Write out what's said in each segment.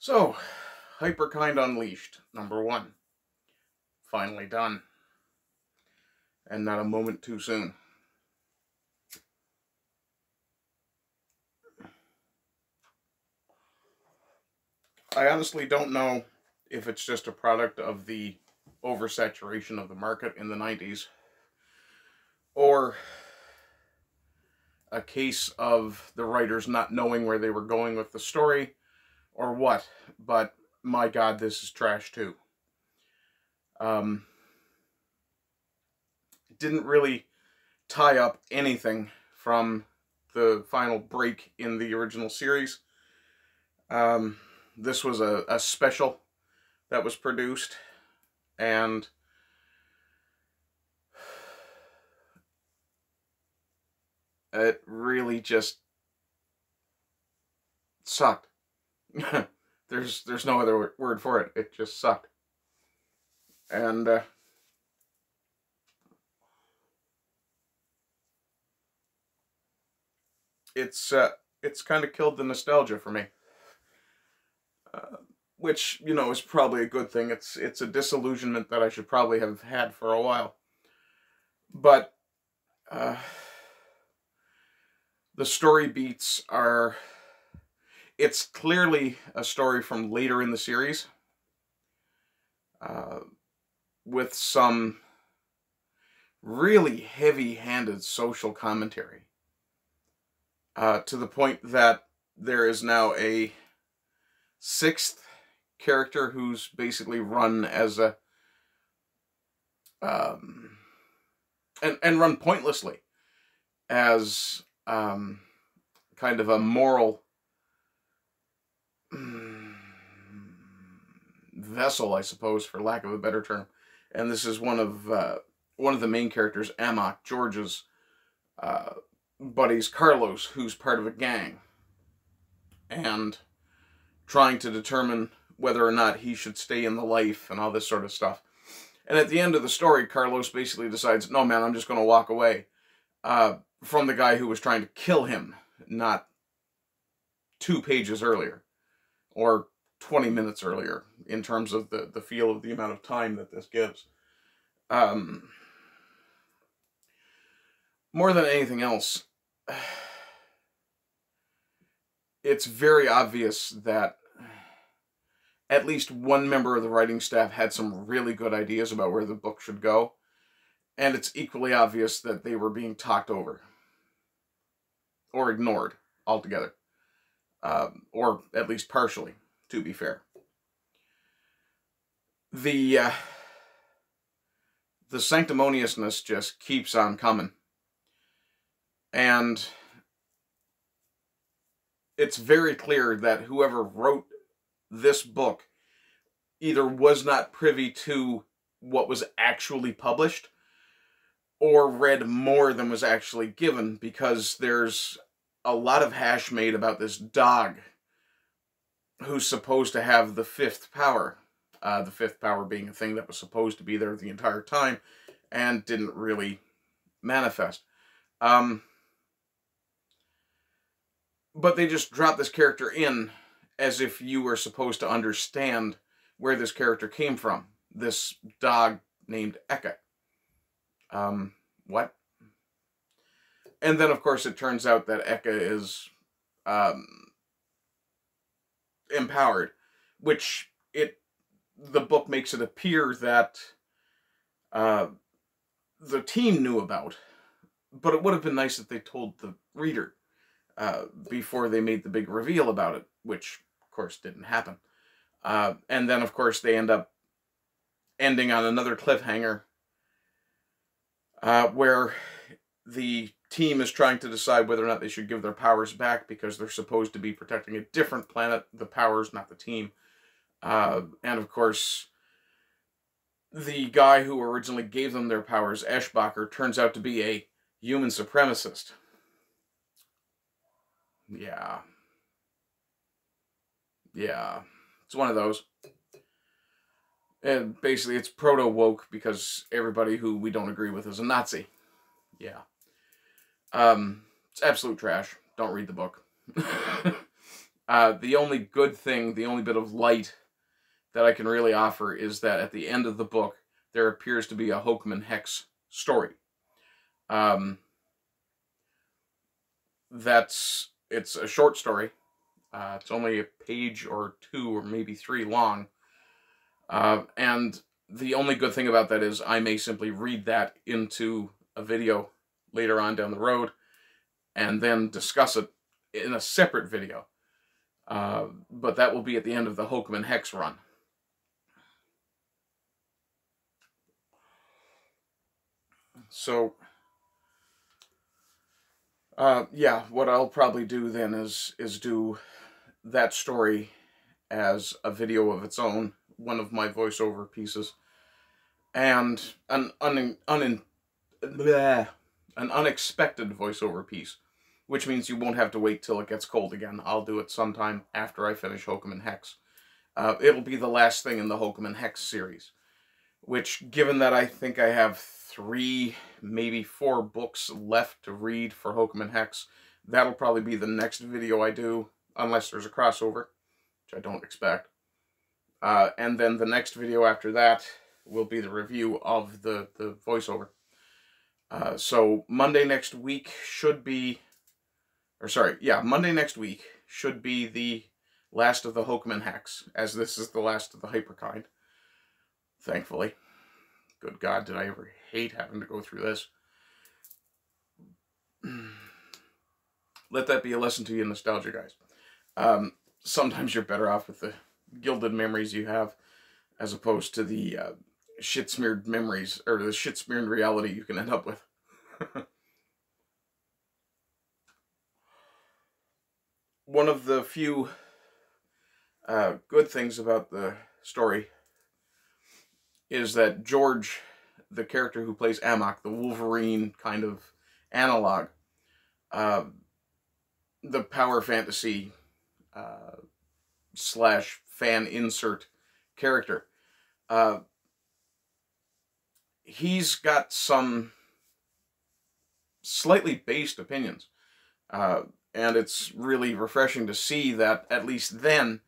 So, HyperKind Unleashed, #1. Finally done. And not a moment too soon. I honestly don't know if it's just a product of the oversaturation of the market in the 90s, or a case of the writers not knowing where they were going with the story, or what, but my god, this is trash too. It didn't really tie up anything from the final break in the original series. This was a special that was produced, and it really just sucked. There's no other word for it. It just sucked. And it's kind of killed the nostalgia for me. Which, you know, is probably a good thing. It's a disillusionment that I should probably have had for a while. But the story beats are... It's clearly a story from later in the series, with some really heavy-handed social commentary, to the point that there is now a 6th character who's basically run as a and run pointlessly as kind of a moral vessel, I suppose, for lack of a better term. And this is one of the main characters, Amok, Jorj's buddies, Carlos, who's part of a gang, and trying to determine whether or not he should stay in the life and all this sort of stuff. And at the end of the story, Carlos basically decides, no man, I'm just going to walk away from the guy who was trying to kill him, not 2 pages earlier, or 20 minutes earlier, in terms of the feel of the amount of time that this gives. More than anything else, it's very obvious that at least one member of the writing staff had some really good ideas about where the book should go, and it's equally obvious that they were being talked over, or ignored altogether, or at least partially, to be fair. The sanctimoniousness just keeps on coming, and it's very clear that whoever wrote this book either was not privy to what was actually published, or read more than was actually given, because there's a lot of hash made about this dog who's supposed to have the 5th power. The 5th power being a thing that was supposed to be there the entire time and didn't really manifest. But they just dropped this character in as if you were supposed to understand where this character came from. This dog named Eka. What? And then, of course, it turns out that Eka is empowered, which the book makes it appear that the team knew about. But it would have been nice if they told the reader before they made the big reveal about it, which, of course, didn't happen. And then, of course, they end up ending on another cliffhanger where the team is trying to decide whether or not they should give their powers back, because they're supposed to be protecting a different planet, the powers, not the team. And, of course, the guy who originally gave them their powers, Eschbacher, turns out to be a human supremacist. Yeah. Yeah. It's one of those. And basically, it's proto-woke because everybody who we don't agree with is a Nazi. Yeah. It's absolute trash. Don't read the book. The only good thing, the only bit of light that I can really offer is that at the end of the book, there appears to be a Hokeman Hex story. It's a short story. It's only a page or 2 or maybe 3 long. And the only good thing about that is I may simply read that into a video later on down the road and then discuss it in a separate video. But that will be at the end of the Hokeman Hex run. So, yeah, what I'll probably do then is do that story as a video of its own, one of my voiceover pieces, and an unexpected voiceover piece, which means you won't have to wait till it gets cold again. I'll do it sometime after I finish Hokeman Hex. It'll be the last thing in the Hokeman Hex series, which, given that I think I have 3, maybe 4 books left to read for Hokeman Hex, that'll probably be the next video I do, unless there's a crossover, which I don't expect. And then the next video after that will be the review of the voiceover. So Monday next week should be, Monday next week should be the last of the Hokeman Hex, as this is the last of the HyperKind. Thankfully. Good God, did I ever hate having to go through this. Let that be a lesson to you, nostalgia guys. Sometimes you're better off with the gilded memories you have, as opposed to the shit-smeared memories, or the shit-smeared reality you can end up with. One of the few good things about the story is that Jorj, the character who plays Amok, the Wolverine kind of analog, the power fantasy slash fan insert character, he's got some slightly based opinions. And it's really refreshing to see that, at least then,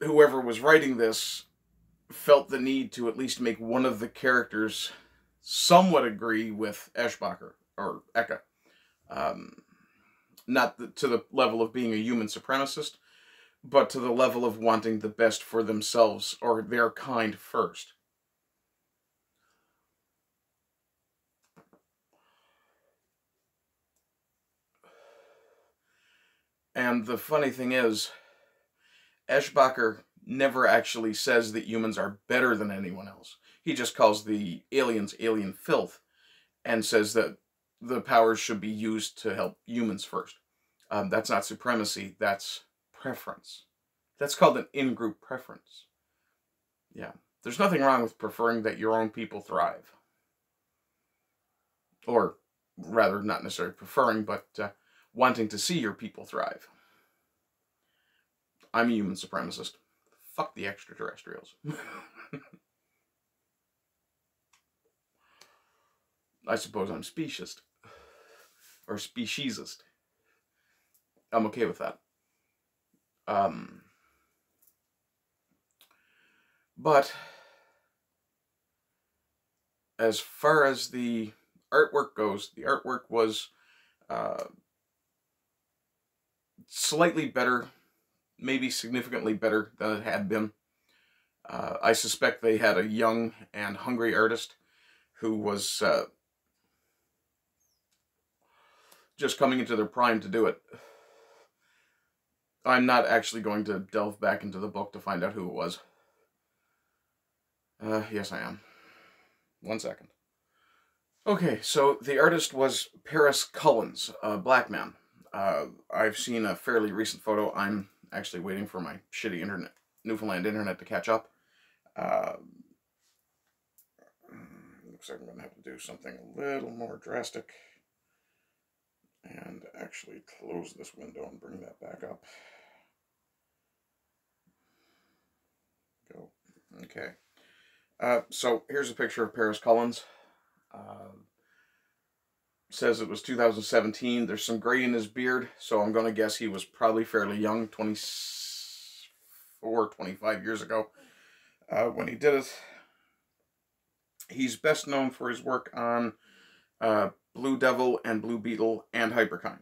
whoever was writing this felt the need to at least make one of the characters somewhat agree with Eschbacher, or Eka. Not to the level of being a human supremacist, but to the level of wanting the best for themselves, or their kind first. And the funny thing is, Eschbacher never actually says that humans are better than anyone else. He just calls the aliens alien filth, and says that the powers should be used to help humans first. That's not supremacy, that's preference. That's called an in-group preference. Yeah. There's nothing wrong with preferring that your own people thrive. Or, rather, not necessarily preferring, but wanting to see your people thrive. I'm a human supremacist. Fuck the extraterrestrials. I suppose I'm speciesist. Or speciesist. I'm okay with that. But as far as the artwork goes, the artwork was slightly better, maybe significantly better than it had been. I suspect they had a young and hungry artist who was just coming into their prime to do it. I'm not actually going to delve back into the book to find out who it was. Yes, I am. 1 second. Okay, so the artist was Paris Cullens, a black man. I've seen a fairly recent photo. I'm actually waiting for my shitty Newfoundland internet to catch up. Looks like I'm going to have to do something a little more drastic. And actually close this window and bring that back up. Go. Okay. So here's a picture of Paris Cullens. says it was 2017. There's some gray in his beard, so I'm going to guess he was probably fairly young, 24, 25 years ago, when he did it. He's best known for his work on Blue Devil and Blue Beetle and HyperKind.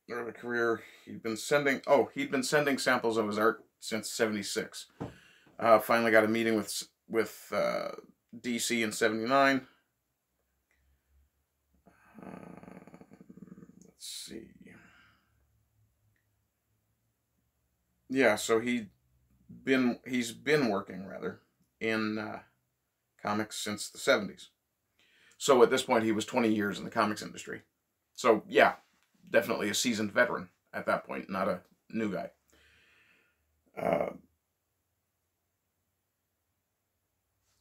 Early career, he'd been sending samples of his art since '76. Finally got a meeting with DC in '79. Let's see. Yeah, so he's been working rather in comics since the '70s. So at this point, he was 20 years in the comics industry. So yeah, definitely a seasoned veteran at that point, not a new guy.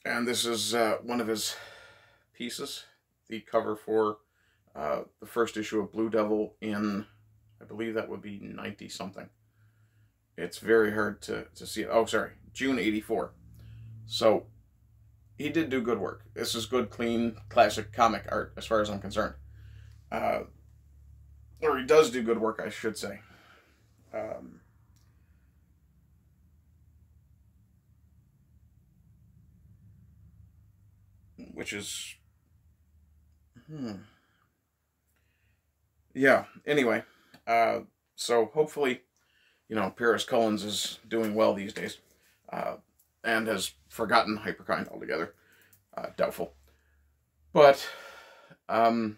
And this is one of his pieces, the cover for the first issue of Blue Devil in, I believe that would be 90-something. It's very hard to see it. Oh, sorry, June '84. So he did do good work. This is good, clean, classic comic art as far as I'm concerned. Or he does do good work, I should say. Which is... Yeah, anyway. So hopefully, you know, Paris Cullins is doing well these days. And has forgotten HyperKind altogether. Doubtful. But, I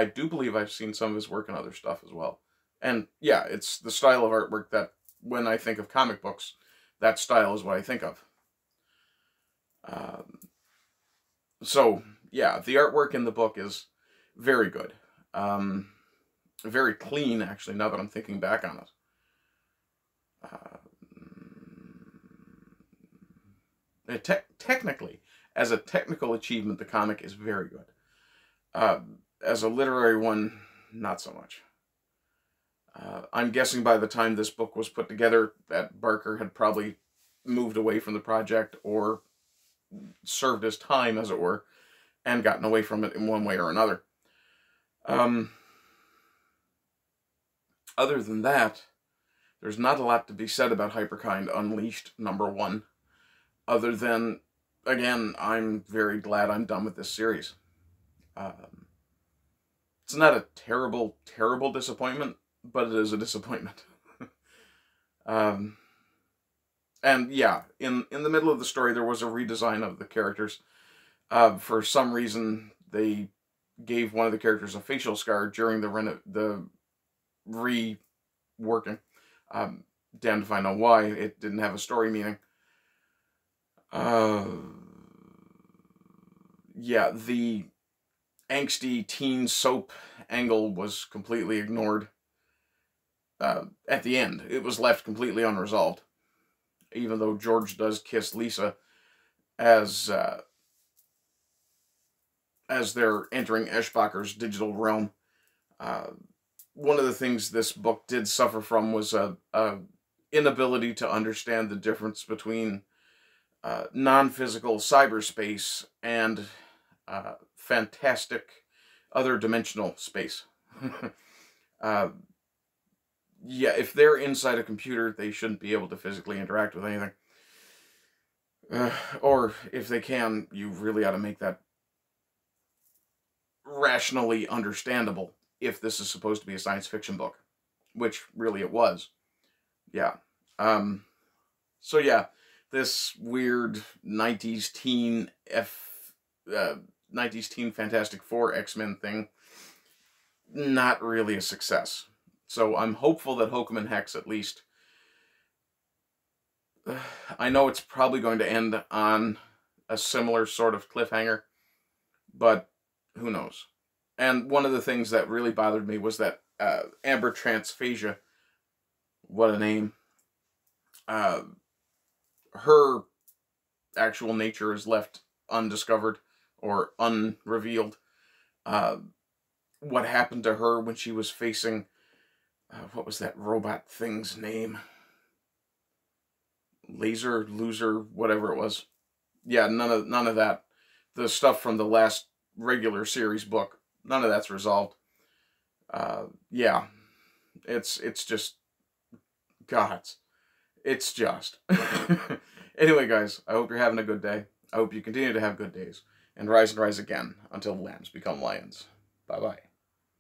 do believe I've seen some of his work in other stuff as well. And yeah, it's the style of artwork that, when I think of comic books, that style is what I think of. So, yeah, the artwork in the book is very good. Very clean, actually, now that I'm thinking back on it. Technically, as a technical achievement, the comic is very good. As a literary one, not so much. I'm guessing by the time this book was put together that Barker had probably moved away from the project or served his time, as it were, and gotten away from it in one way or another. Other than that, there's not a lot to be said about HyperKind Unleashed #1, other than, again, I'm very glad I'm done with this series. It's not a terrible, terrible disappointment, but it is a disappointment. And yeah, in the middle of the story, there was a redesign of the characters. For some reason, they gave one of the characters a facial scar during the reworking. Damned if I know why. It didn't have a story meaning. Yeah, the angsty teen soap angle was completely ignored. At the end, it was left completely unresolved. Even though Jorj does kiss Lisa as they're entering Eschbacher's digital realm. One of the things this book did suffer from was a inability to understand the difference between non-physical cyberspace and fantastic other dimensional space. Yeah, if they're inside a computer, they shouldn't be able to physically interact with anything. Or if they can, you really ought to make that rationally understandable if this is supposed to be a science fiction book, which really it was. Yeah. So yeah, this weird 90s teen 90s teen Fantastic Four X-Men thing, not really a success. So I'm hopeful that Hokum and Hex at least... I know it's probably going to end on a similar sort of cliffhanger, but who knows? And one of the things that really bothered me was that Amber Transphasia, what a name, her actual nature is left undiscovered or unrevealed. What happened to her when she was facing... what was that robot thing's name? Laser, Loser, whatever it was. Yeah, none of that. The stuff from the last regular series book, none of that's resolved. Yeah, it's just gods. It's just. Anyway, guys, I hope you're having a good day. I hope you continue to have good days, and rise again until the lambs become lions. Bye-bye.